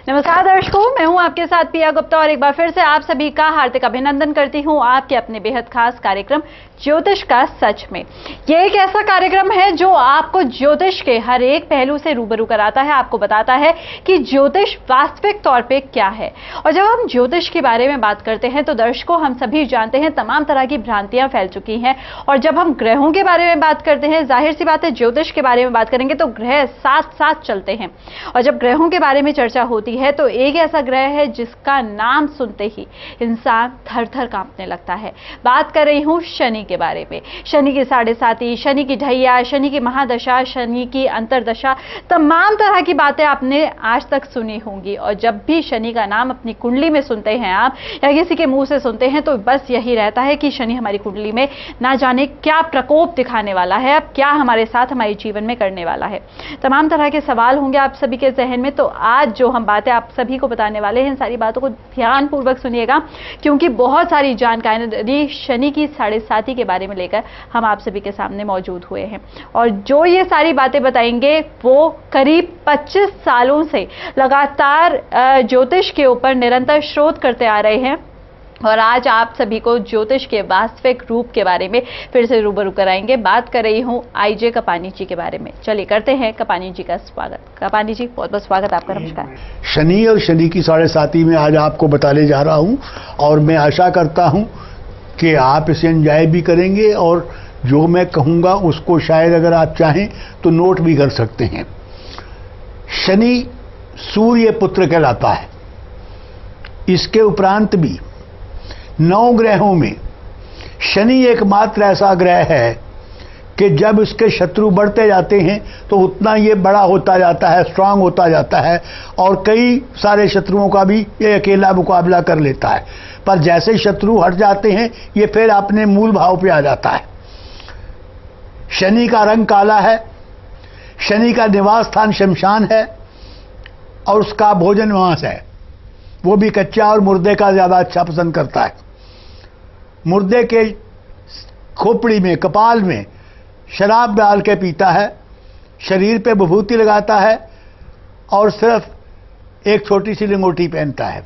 नमस्कार दर्शकों, मैं हूं आपके साथ पिया गुप्ता और एक बार फिर से आप सभी का हार्दिक अभिनंदन करती हूं आपके अपने बेहद खास कार्यक्रम ज्योतिष का सच में। ये एक ऐसा कार्यक्रम है जो आपको ज्योतिष के हर एक पहलू से रूबरू कराता है, आपको बताता है कि ज्योतिष वास्तविक तौर पे क्या है। और जब हम ज्योतिष के बारे में बात करते हैं तो दर्शकों, हम सभी जानते हैं तमाम तरह की भ्रांतियां फैल चुकी हैं। और जब हम ग्रहों के बारे में बात करते हैं, जाहिर सी बात है ज्योतिष के बारे में बात करेंगे तो ग्रह साथ साथ चलते हैं। और जब ग्रहों के बारे में चर्चा होती है तो एक ऐसा ग्रह है जिसका नाम सुनते ही इंसान थर थर कांपने लगता है। बात कर रही हूं शनि के बारे में। शनि की साढ़े साती, शनि की ढैया, शनि की महादशा, शनि की अंतरदशा, तमाम तरह की बातें आपने आज तक सुनी होंगी। और जब भी शनि का नाम अपनी कुंडली में सुनते हैं आप या किसी के मुंह से सुनते हैं तो बस यही रहता है कि शनि हमारी कुंडली में ना जाने क्या प्रकोप दिखाने वाला है, अब क्या हमारे साथ हमारे जीवन में करने वाला है। तमाम तरह के सवाल होंगे आप सभी के जहन में। तो आज जो हम बातें आप सभी को बताने वाले हैं, इन सारी बातों को ध्यानपूर्वक सुनिएगा, क्योंकि बहुत सारी जानकारी शनि की साढ़े साती के बारे में लेकर हम आप सभी के सामने मौजूद हुए हैं। और जो ये सारी बातें बताएंगे वो करीब 25 सालों से लगातार ज्योतिष के ऊपर निरंतर शोध करते आ रहे हैं। और आज आप सभी को ज्योतिष के वास्तविक रूप के बारे में फिर से रूबरू कराएंगे। बात कर रही हूं आईजे कपानी जी के बारे में। चलिए करते हैं कपानी जी का स्वागत। कपानी जी, बहुत बहुत स्वागत आपका। नमस्कार। शनि और शनि की साढ़े साती में आज आपको बताने जा रहा हूं और मैं आशा करता हूं कि आप इसे एंजॉय भी करेंगे और जो मैं कहूंगा उसको शायद अगर आप चाहें तो नोट भी कर सकते हैं। शनि सूर्य पुत्र कहलाता है। इसके उपरांत भी 9 ग्रहों में शनि एकमात्र ऐसा ग्रह है कि जब इसके शत्रु बढ़ते जाते हैं तो उतना ये बड़ा होता जाता है, स्ट्रांग होता जाता है और कई सारे शत्रुओं का भी ये अकेला मुकाबला कर लेता है। पर जैसे शत्रु हट जाते हैं ये फिर अपने मूल भाव पे आ जाता है। शनि का रंग काला है, शनि का निवास स्थान शमशान है और उसका भोजन मांस है, वो भी कच्चा और मुर्दे का ज़्यादा अच्छा पसंद करता है। मुर्दे के खोपड़ी में, कपाल में शराब डाल के पीता है, शरीर पे विभूति लगाता है और सिर्फ एक छोटी सी लिंगोटी पहनता है।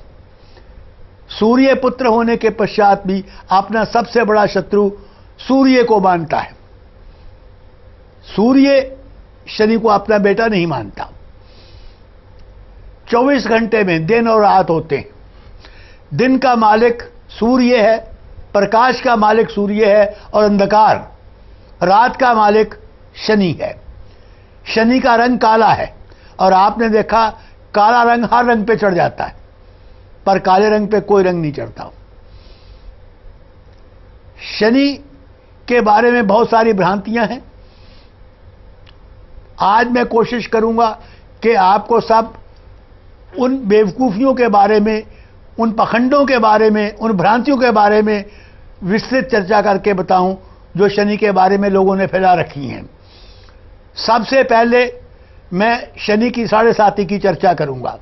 सूर्य पुत्र होने के पश्चात भी अपना सबसे बड़ा शत्रु सूर्य को मानता है। सूर्य शनि को अपना बेटा नहीं मानता। 24 घंटे में दिन और रात होते हैं। दिन का मालिक सूर्य है, प्रकाश का मालिक सूर्य है और अंधकार, रात का मालिक शनि है। शनि का रंग काला है और आपने देखा काला रंग हर रंग पे चढ़ जाता है पर काले रंग पे कोई रंग नहीं चढ़ता। शनि के बारे में बहुत सारी भ्रांतियां हैं। आज मैं कोशिश करूंगा कि आपको सब उन बेवकूफ़ियों के बारे में, उन पखंडों के बारे में, उन भ्रांतियों के बारे में विस्तृत चर्चा करके बताऊं जो शनि के बारे में लोगों ने फैला रखी हैं। सबसे पहले मैं शनि की साढ़े साती की चर्चा करूंगा।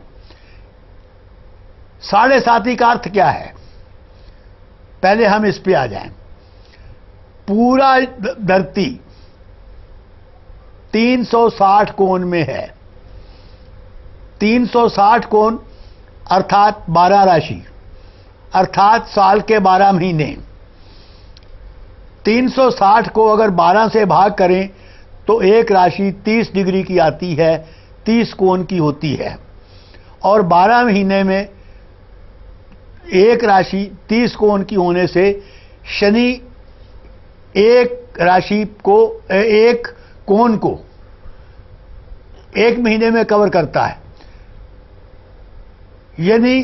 साढ़े साती का अर्थ क्या है, पहले हम इस पे आ जाएं। पूरा धरती 360 कोण में है। 360 कोण अर्थात 12 राशि, अर्थात साल के 12 महीने। 360 को अगर 12 से भाग करें तो एक राशि 30 डिग्री की आती है, 30 कोण की होती है। और 12 महीने में एक राशि 30 कोण की होने से शनि एक राशि को, एक कोण को एक महीने में कवर करता है। यानी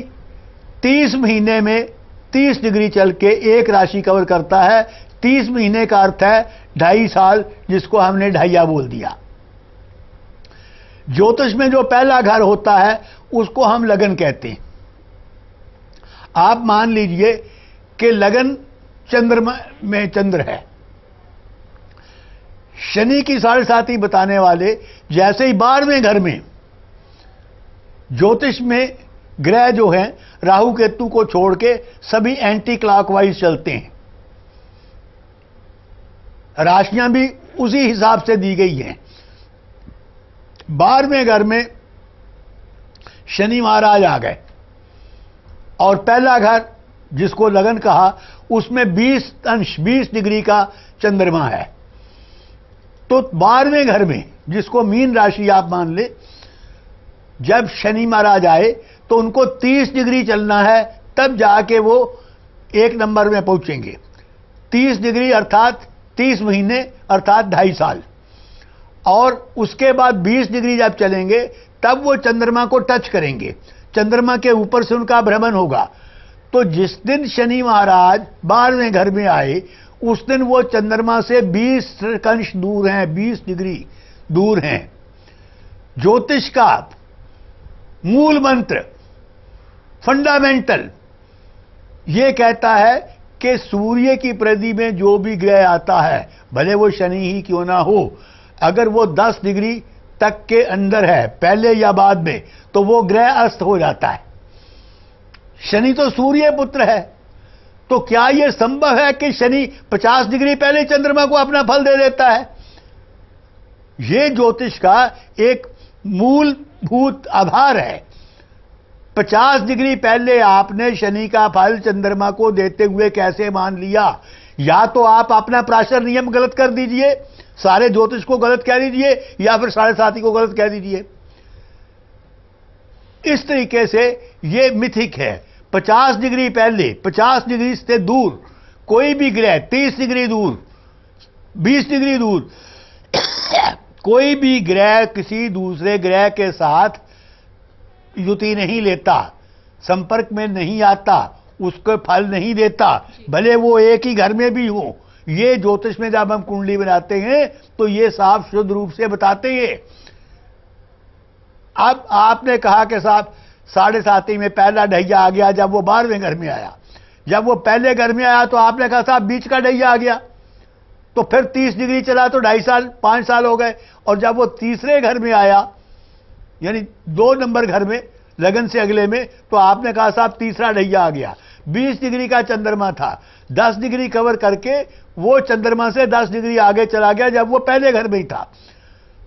30 महीने में 30 डिग्री चल के एक राशि कवर करता है। 30 महीने का अर्थ है 2.5 साल, जिसको हमने ढाइया बोल दिया। ज्योतिष में जो पहला घर होता है उसको हम लगन कहते हैं। आप मान लीजिए कि लगन चंद्रमा में चंद्र है। शनि की साढ़े साती बताने वाले जैसे ही 12वें घर में, ज्योतिष में ग्रह जो हैं राहु केतु को छोड़ के सभी एंटी क्लॉकवाइज चलते हैं। राशियां भी उसी हिसाब से दी गई हैं। 12वें घर में शनि महाराज आ गए और पहला घर जिसको लगन कहा उसमें 20 डिग्री का चंद्रमा है। तो 12वें घर में जिसको मीन राशि आप मान ले, जब शनि महाराज आए तो उनको 30 डिग्री चलना है, तब जाके वो 1 नंबर में पहुंचेंगे। 30 डिग्री अर्थात 30 महीने अर्थात 2.5 साल, और उसके बाद 20 डिग्री जब चलेंगे तब वो चंद्रमा को टच करेंगे, चंद्रमा के ऊपर से उनका भ्रमण होगा। तो जिस दिन शनि महाराज 12वें घर में आए उस दिन वो चंद्रमा से 20 अंश दूर हैं, 20 डिग्री दूर हैं। ज्योतिष का मूल मंत्र फंडामेंटल ये कहता है कि सूर्य की परिधि में जो भी ग्रह आता है, भले वो शनि ही क्यों ना हो, अगर वो 10 डिग्री तक के अंदर है पहले या बाद में, तो वो ग्रह अस्त हो जाता है। शनि तो सूर्य पुत्र है, तो क्या यह संभव है कि शनि 50 डिग्री पहले चंद्रमा को अपना फल दे देता है? यह ज्योतिष का एक मूलभूत आधार है। 50 डिग्री पहले आपने शनि का फल चंद्रमा को देते हुए कैसे मान लिया? या तो आप अपना प्राशर नियम गलत कर दीजिए, सारे ज्योतिष को गलत कह दीजिए, या फिर 7.5 को गलत कह दीजिए। इस तरीके से यह मिथिक है। 50 डिग्री पहले, 50 डिग्री से दूर कोई भी ग्रह, 30 डिग्री दूर, 20 डिग्री दूर कोई भी ग्रह किसी दूसरे ग्रह के साथ युति नहीं लेता, संपर्क में नहीं आता, उसको फल नहीं देता, भले वो एक ही घर में भी हो। ये ज्योतिष में जब हम कुंडली बनाते हैं तो ये साफ शुद्ध रूप से बताते हैं। अब आपने कहा कि साहब 7.5 में पहला ढैया आ गया जब वो 12वें घर में आया। जब वो पहले घर में आया तो आपने कहा साहब बीच का ढैया आ गया, तो फिर 30 डिग्री चला तो 2.5 साल 5 साल हो गए। और जब वो तीसरे घर में आया, यानी 2 नंबर घर में, लगन से अगले में, तो आपने कहा साहब तीसरा ढैया आ गया। 20 डिग्री का चंद्रमा था, 10 डिग्री कवर करके वो चंद्रमा से 10 डिग्री आगे चला गया जब वो पहले घर में ही था,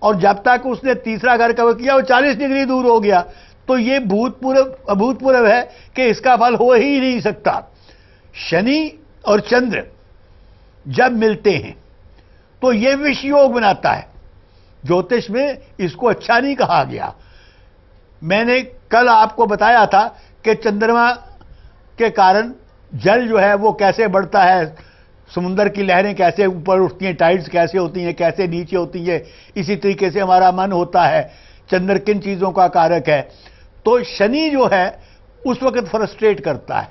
और जब तक उसने तीसरा घर कवर किया वो 40 डिग्री दूर हो गया। तो ये अभूतपूर्व है कि इसका फल हो ही नहीं सकता। शनि और चंद्र जब मिलते हैं तो ये विष योग बनाता है। ज्योतिष में इसको अच्छा नहीं कहा गया। मैंने कल आपको बताया था कि चंद्रमा के कारण जल जो है वो कैसे बढ़ता है, समुद्र की लहरें कैसे ऊपर उठती हैं, टाइड्स कैसे होती हैं, कैसे नीचे होती है। इसी तरीके से हमारा मन होता है। चंद्र किन चीज़ों का कारक है? तो शनि जो है उस वक्त फ्रस्ट्रेट करता है,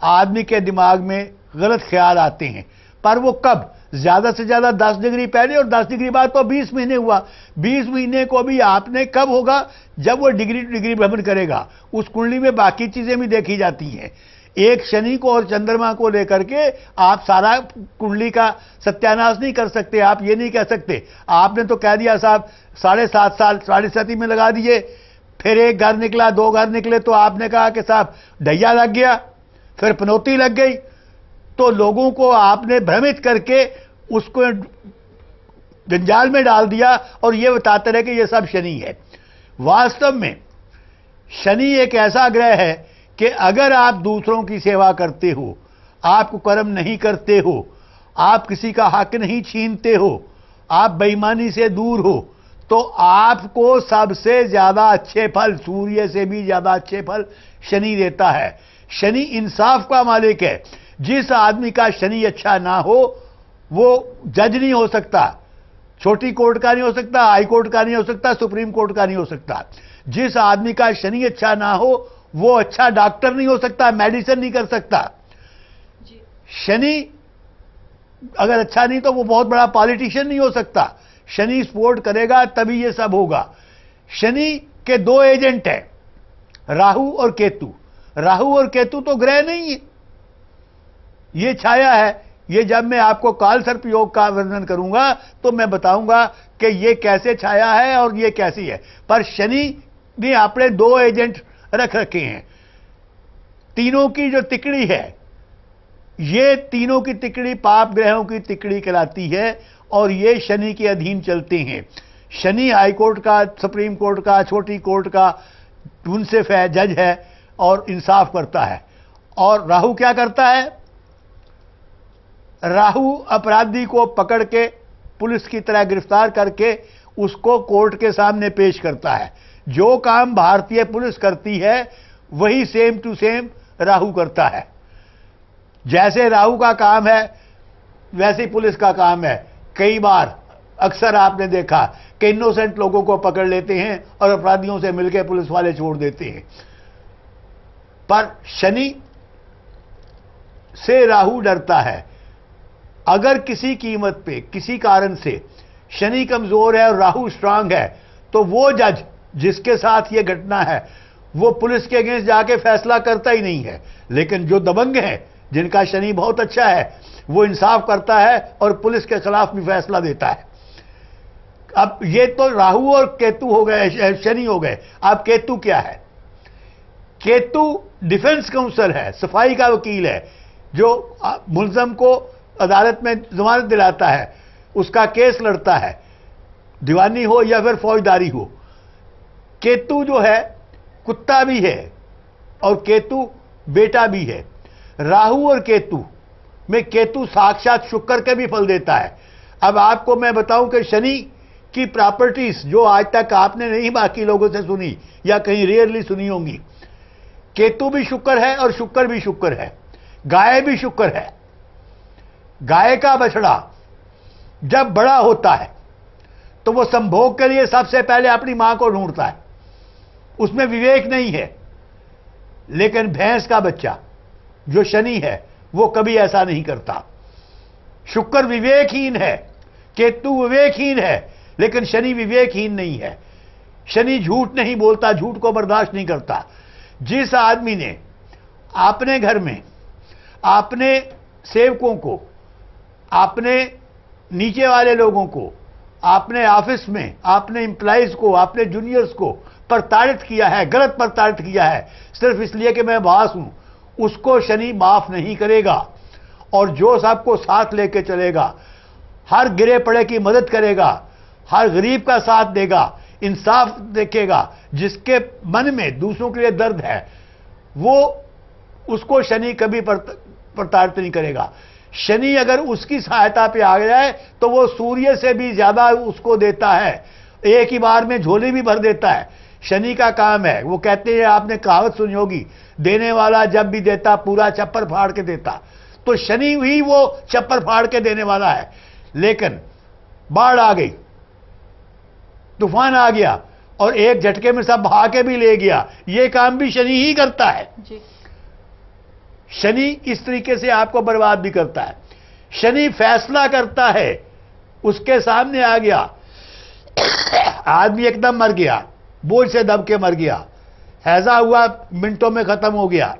आदमी के दिमाग में गलत ख्याल आते हैं। पर वो कब? ज़्यादा से ज़्यादा 10 डिग्री पहले, और 10 डिग्री बाद तो 20 महीने हुआ। 20 महीने को भी आपने कब होगा? जब वो डिग्री टू डिग्री भ्रमण करेगा। उस कुंडली में बाकी चीज़ें भी देखी जाती हैं। एक शनि को और चंद्रमा को लेकर के आप सारा कुंडली का सत्यानाश नहीं कर सकते। आप ये नहीं कह सकते, आपने तो कह दिया साहब 7.5 साल 7.5 में लगा दिए, फिर 1 घर निकला, 2 घर निकले, तो आपने कहा कि साहब ढैया लग गया, फिर पनौती लग गई। तो लोगों को आपने भ्रमित करके उसको जंजाल में डाल दिया और ये बताते रहे कि ये सब शनि है। वास्तव में शनि एक ऐसा ग्रह है कि अगर आप दूसरों की सेवा करते हो, आप कर्म नहीं करते हो, आप किसी का हक नहीं छीनते हो, आप बेईमानी से दूर हो, तो आपको सबसे ज्यादा अच्छे फल, सूर्य से भी ज्यादा अच्छे फल शनि देता है। शनि इंसाफ का मालिक है। जिस आदमी का शनि अच्छा ना हो वो जज नहीं हो सकता, छोटी कोर्ट का नहीं हो सकता, हाई कोर्ट का नहीं हो सकता, सुप्रीम कोर्ट का नहीं हो सकता। जिस आदमी का शनि अच्छा ना हो वो अच्छा डॉक्टर नहीं हो सकता, मेडिसिन नहीं कर सकता। शनि अगर अच्छा नहीं तो वो बहुत बड़ा पॉलिटिशियन नहीं हो सकता। शनि सपोर्ट करेगा तभी ये सब होगा। शनि के 2 एजेंट हैं, राहु और केतु। राहु और केतु तो ग्रह नहीं है, ये छाया है। ये जब मैं आपको काल सर्प योग का वर्णन करूंगा तो मैं बताऊंगा कि ये कैसे छाया है और ये कैसी है। पर शनि ने अपने 2 एजेंट रख रखे हैं। तीनों की जो तिकड़ी है, ये तीनों की तिकड़ी पाप ग्रहों की तिकड़ी कहलाती है और ये शनि के अधीन चलते हैं। शनि हाई कोर्ट का, सुप्रीम कोर्ट का, छोटी कोर्ट का मुंसिफ है, जज है और इंसाफ करता है। और राहु क्या करता है? राहु अपराधी को पकड़ के पुलिस की तरह गिरफ्तार करके उसको कोर्ट के सामने पेश करता है। जो काम भारतीय पुलिस करती है वही सेम टू सेम राहु करता है। जैसे राहु का काम है वैसे ही पुलिस का काम है। कई बार अक्सर आपने देखा कि इनोसेंट लोगों को पकड़ लेते हैं और अपराधियों से मिलकर पुलिस वाले छोड़ देते हैं। पर शनि से राहु डरता है। अगर किसी कीमत पे किसी कारण से शनि कमजोर है और राहु स्ट्रांग है तो वो जज जिसके साथ ये घटना है वो पुलिस के अगेंस्ट जाके फैसला करता ही नहीं है। लेकिन जो दबंग है, जिनका शनि बहुत अच्छा है, वो इंसाफ करता है और पुलिस के खिलाफ भी फैसला देता है। अब ये तो राहु और केतु हो गए, शनि हो गए। अब केतु क्या है? केतु डिफेंस काउंसिल है, सफाई का वकील है, जो मुलजम को अदालत में जमानत दिलाता है, उसका केस लड़ता है, दीवानी हो या फिर फौजदारी हो। केतु जो है कुत्ता भी है और केतु बेटा भी है। राहु और केतु में केतु साक्षात शुक्र के भी फल देता है। अब आपको मैं बताऊं कि शनि की प्रॉपर्टीज जो आज तक आपने नहीं बाकी लोगों से सुनी या कहीं रेयरली सुनी होंगी। केतु भी शुक्र है और शुक्र भी शुक्र है। गाय भी शुक्र है। गाय का बछड़ा जब बड़ा होता है तो वो संभोग के लिए सबसे पहले अपनी मां को ढूंढता है, उसमें विवेक नहीं है। लेकिन भैंस का बच्चा जो शनि है वो कभी ऐसा नहीं करता। शुक्र विवेकहीन है, केतु विवेकहीन है, लेकिन शनि विवेकहीन नहीं है। शनि झूठ नहीं बोलता, झूठ को बर्दाश्त नहीं करता। जिस आदमी ने अपने घर में अपने सेवकों को, अपने नीचे वाले लोगों को, आपने ऑफिस में आपने एम्प्लॉइज को, आपने जूनियर्स को प्रताड़ित किया है, गलत प्रताड़ित किया है सिर्फ इसलिए कि मैं बॉस हूं, उसको शनि माफ नहीं करेगा। और जो सबको साथ लेके चलेगा, हर गिरे पड़े की मदद करेगा, हर गरीब का साथ देगा, इंसाफ देखेगा, जिसके मन में दूसरों के लिए दर्द है, वो उसको शनि कभी प्रताड़ित नहीं करेगा। शनि अगर उसकी सहायता पे आ जाए तो वो सूर्य से भी ज्यादा उसको देता है, एक ही बार में झोली भी भर देता है। शनि का काम है, वो कहते हैं, आपने कहावत सुनी होगी, देने वाला जब भी देता पूरा चप्पर फाड़ के देता। तो शनि ही वो चप्पर फाड़ के देने वाला है। लेकिन बाढ़ आ गई, तूफान आ गया और एक झटके में सब बहा के भी ले गया, ये काम भी शनि ही करता है जी। शनि इस तरीके से आपको बर्बाद भी करता है। शनि फैसला करता है, उसके सामने आ गया, आदमी एकदम मर गया, बोझ से दब के मर गया, हैजा हुआ मिनटों में खत्म हो गया,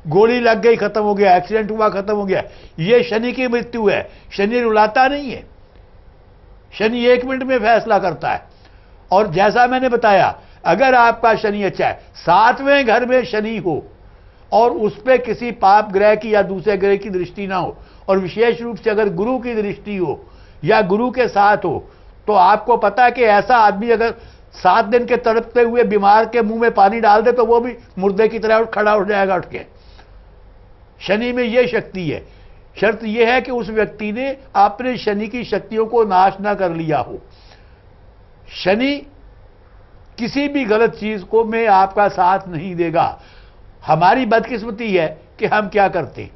गोली लग गई खत्म हो गया, एक्सीडेंट हुआ खत्म हो गया, ये शनि की मृत्यु है। शनि रुलाता नहीं है, शनि 1 मिनट में फैसला करता है। और जैसा मैंने बताया, अगर आपका शनि अच्छा है, 7वें घर में शनि हो और उस पर किसी पाप ग्रह की या दूसरे ग्रह की दृष्टि ना हो, और विशेष रूप से अगर गुरु की दृष्टि हो या गुरु के साथ हो, तो आपको पता है कि ऐसा आदमी अगर 7 दिन के तड़पते हुए बीमार के मुंह में पानी डाल दे तो वो भी मुर्दे की तरह खड़ा हो जाएगा उठ के। शनि में यह शक्ति है। शर्त यह है कि उस व्यक्ति ने अपने शनि की शक्तियों को नाश ना कर लिया हो। शनि किसी भी गलत चीज को में आपका साथ नहीं देगा। हमारी बदकिस्मती है कि हम क्या करते हैं,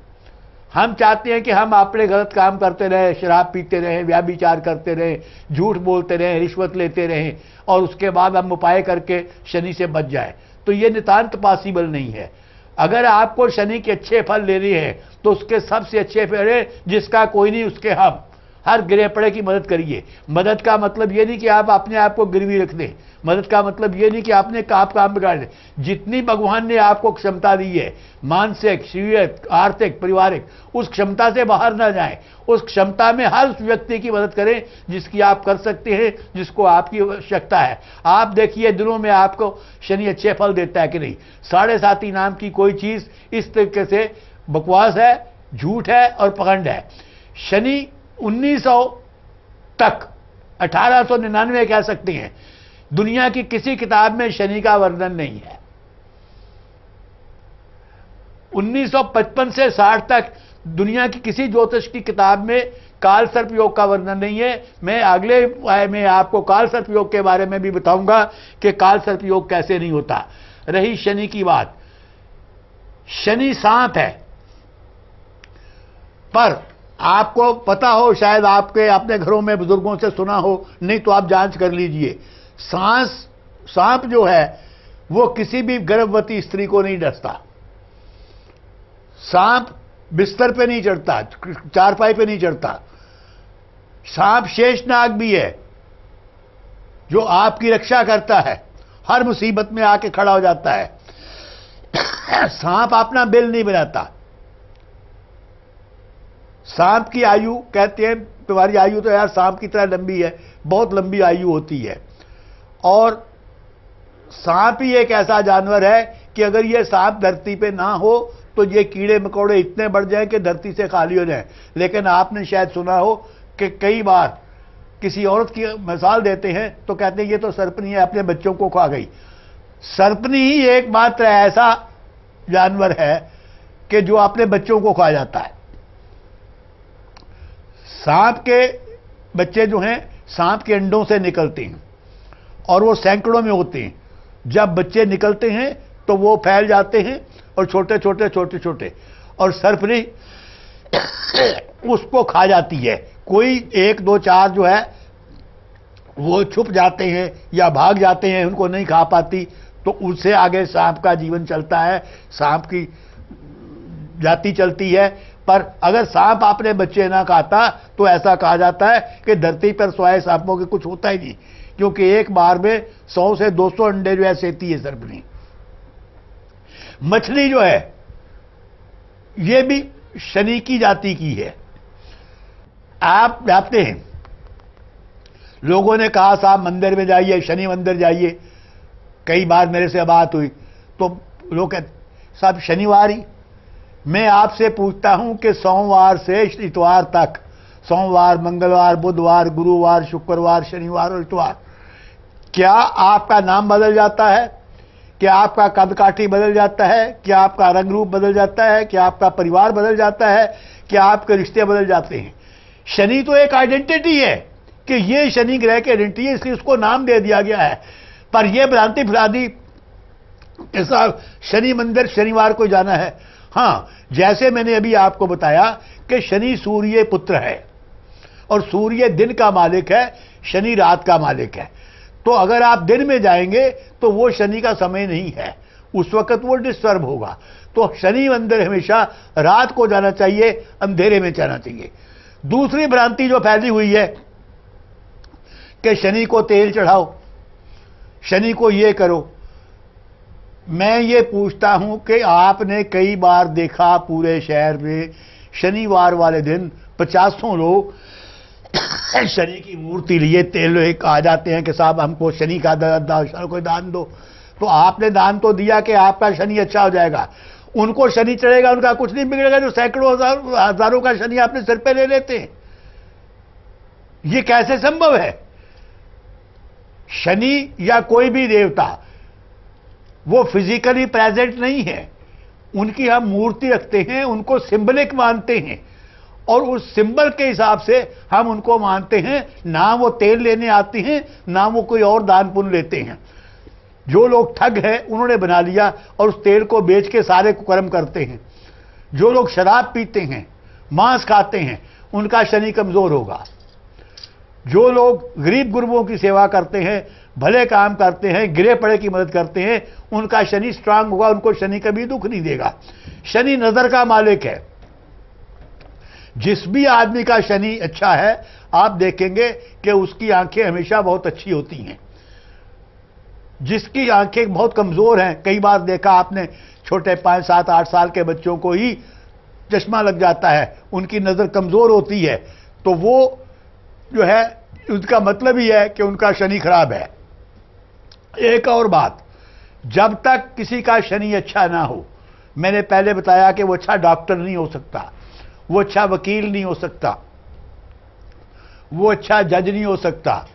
हम चाहते हैं कि हम अपने गलत काम करते रहे, शराब पीते रहे, व्याभिचार करते रहे, झूठ बोलते रहे, रिश्वत लेते रहे और उसके बाद हम उपाय करके शनि से बच जाए। तो ये नितांत पॉसिबल नहीं है। अगर आपको शनि के अच्छे फल लेने हैं तो उसके सबसे अच्छे फल है जिसका कोई नहीं उसके हम, हर गिरे पड़े की मदद करिए। मदद का मतलब ये नहीं कि आप अपने आप को गिरवी रख दें, मदद का मतलब ये नहीं कि आपने काम बिगाड़ दें। जितनी भगवान ने आपको क्षमता दी है, मानसिक, शारीरिक, आर्थिक, पारिवारिक, उस क्षमता से बाहर ना जाएं। उस क्षमता में हर उस व्यक्ति की मदद करें जिसकी आप कर सकते हैं, जिसको आपकी आवश्यकता है। आप देखिए दिनों में आपको शनि अच्छे फल देता है कि नहीं। 7.5 नाम की कोई चीज इस तरीके से बकवास है, झूठ है और पखंड है। शनि 1900 तक 1899 कह सकते हैं, दुनिया की किसी किताब में शनि का वर्णन नहीं है। 1955 से 60 तक दुनिया की किसी ज्योतिष की किताब में काल सर्प योग का वर्णन नहीं है। मैं अगले में आपको काल सर्प योग के बारे में भी बताऊंगा कि काल सर्प योग कैसे नहीं होता। रही शनि की बात, शनि सांप है, पर आपको पता हो, शायद आपके अपने घरों में बुजुर्गों से सुना हो, नहीं तो आप जांच कर लीजिए। सांप जो है वो किसी भी गर्भवती स्त्री को नहीं डसता। सांप बिस्तर पे नहीं चढ़ता, चारपाई पे नहीं चढ़ता। सांप शेषनाग भी है जो आपकी रक्षा करता है, हर मुसीबत में आके खड़ा हो जाता है। सांप अपना बिल नहीं बनाता। सांप की आयु, कहते हैं तुम्हारी आयु तो यार सांप की तरह लंबी है, बहुत लंबी आयु होती है। और सांप ही एक ऐसा जानवर है कि अगर ये सांप धरती पे ना हो तो ये कीड़े मकोड़े इतने बढ़ जाएं कि धरती से खाली हो जाएं। लेकिन आपने शायद सुना हो कि कई बार किसी औरत की मिसाल देते हैं तो कहते हैं ये तो सर्पनी है, अपने बच्चों को खा गई। सर्पनी ही एकमात्र ऐसा जानवर है कि जो अपने बच्चों को खा जाता है। सांप के बच्चे जो हैं सांप के अंडों से निकलते हैं और वो सैकड़ों में होते हैं। जब बच्चे निकलते हैं तो वो फैल जाते हैं और छोटे छोटे और सर्पनी उसको खा जाती है। कोई 1 2 4 जो है वो छुप जाते हैं या भाग जाते हैं, उनको नहीं खा पाती, तो उससे आगे सांप का जीवन चलता है, सांप की जाति चलती है। पर अगर सांप अपने बच्चे ना खाता तो ऐसा कहा जाता है कि धरती पर सोए सांपों के कुछ होता ही नहीं, क्योंकि एक बार में 100 से 200 अंडे जो है सेती है सर्पनी। मछली जो है ये भी शनि की जाति की है। आप जानते हैं, लोगों ने कहा साहब मंदिर में जाइए, शनि मंदिर जाइए। कई बार मेरे से बात हुई तो लोग कहते साहब शनिवार ही। मैं आपसे पूछता हूं कि सोमवार से इतवार तक, सोमवार, मंगलवार, बुधवार, गुरुवार, शुक्रवार, शनिवार और इतवार, क्या आपका नाम बदल जाता है? क्या आपका कद काठी बदल जाता है? क्या आपका रंग रूप बदल जाता है? क्या आपका परिवार बदल जाता है? क्या आपके रिश्ते बदल जाते हैं? शनि तो एक आइडेंटिटी है कि ये शनि ग्रह की आइडेंटिटी है, इसलिए उसको नाम दे दिया गया है। पर यह भ्रांति फैलादी कि साहब शनि मंदिर शनिवार को जाना है। हाँ, जैसे मैंने अभी आपको बताया कि शनि सूर्य पुत्र है और सूर्य दिन का मालिक है, शनि रात का मालिक है। तो अगर आप दिन में जाएंगे तो वो शनि का समय नहीं है, उस वक्त वो डिस्टर्ब होगा। तो शनि मंदिर हमेशा रात को जाना चाहिए, अंधेरे में जाना चाहिए। दूसरी भ्रांति जो फैली हुई है कि शनि को तेल चढ़ाओ, शनि को ये करो। मैं ये पूछता हूं कि आपने कई बार देखा पूरे शहर में शनिवार वाले दिन 50 लोग शनि की मूर्ति लिए तेल एक आ जाते हैं कि साहब हमको शनि का कोई दान दो। तो आपने दान तो दिया कि आपका शनि अच्छा हो जाएगा, उनको शनि चढ़ेगा, उनका कुछ नहीं बिगड़ेगा जो सैकड़ों हजारों का शनि अपने सिर पे ले लेते हैं। ये कैसे संभव है? शनि या कोई भी देवता वो फिजिकली प्रेजेंट नहीं है, उनकी हम मूर्ति रखते हैं, उनको सिंबलिक मानते हैं और उस सिंबल के हिसाब से हम उनको मानते हैं। ना वो तेल लेने आते हैं, ना वो कोई और दान पुण्य लेते हैं। जो लोग ठग हैं उन्होंने बना लिया और उस तेल को बेच के सारे कुकर्म करते हैं। जो लोग शराब पीते हैं, मांस खाते हैं, उनका शनि कमजोर होगा। जो लोग गरीब गुरबों की सेवा करते हैं, भले काम करते हैं, गिरे पड़े की मदद करते हैं, उनका शनि स्ट्रांग होगा, उनको शनि कभी दुख नहीं देगा। शनि नजर का मालिक है। जिस भी आदमी का शनि अच्छा है आप देखेंगे कि उसकी आंखें हमेशा बहुत अच्छी होती हैं। जिसकी आंखें बहुत कमजोर हैं, कई बार देखा आपने छोटे 5 7 8 साल के बच्चों को ही चश्मा लग जाता है, उनकी नजर कमजोर होती है, तो वो जो है उसका मतलब ही है कि उनका शनि खराब है। एक और बात, जब तक किसी का शनि अच्छा ना हो, मैंने पहले बताया कि वो अच्छा डॉक्टर नहीं हो सकता, वो अच्छा वकील नहीं हो सकता, वो अच्छा जज नहीं हो सकता,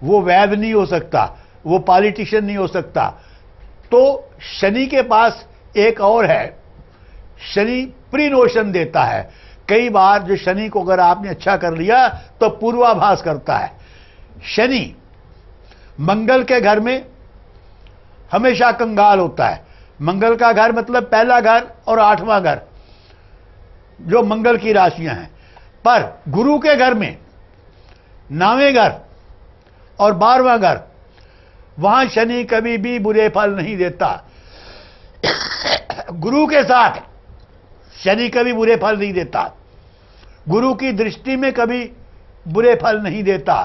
वो वैद नहीं हो सकता, वो पॉलिटिशियन नहीं हो सकता। तो शनि के पास एक और है शनि प्रीनोशन देता है। कई बार जो शनि को अगर आपने अच्छा कर लिया तो पूर्वाभास करता है। शनि मंगल के घर में हमेशा कंगाल होता है। मंगल का घर मतलब पहला घर और 8वां घर, जो मंगल की राशियां हैं। पर गुरु के घर में 9वें घर और 12वां घर, वहां शनि कभी भी बुरे फल नहीं देता। गुरु के साथ शनि कभी बुरे फल नहीं देता। गुरु की दृष्टि में कभी बुरे फल नहीं देता।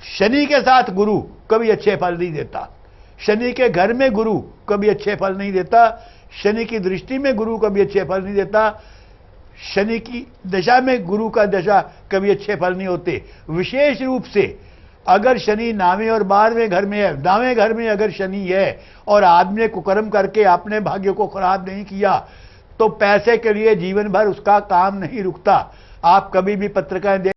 शनि के साथ गुरु कभी अच्छे फल नहीं देता। शनि के घर में गुरु कभी अच्छे फल नहीं देता। शनि की दृष्टि में गुरु कभी अच्छे फल नहीं देता। शनि की दशा में गुरु का दशा कभी अच्छे फल नहीं होते। विशेष रूप से अगर शनि 9वें और 12वें घर में है, 9वें घर में अगर शनि है और आदमी ने कुकर्म करके अपने भाग्य को खराब नहीं किया तो पैसे के लिए जीवन भर उसका काम नहीं रुकता। आप कभी भी पत्रिकाएं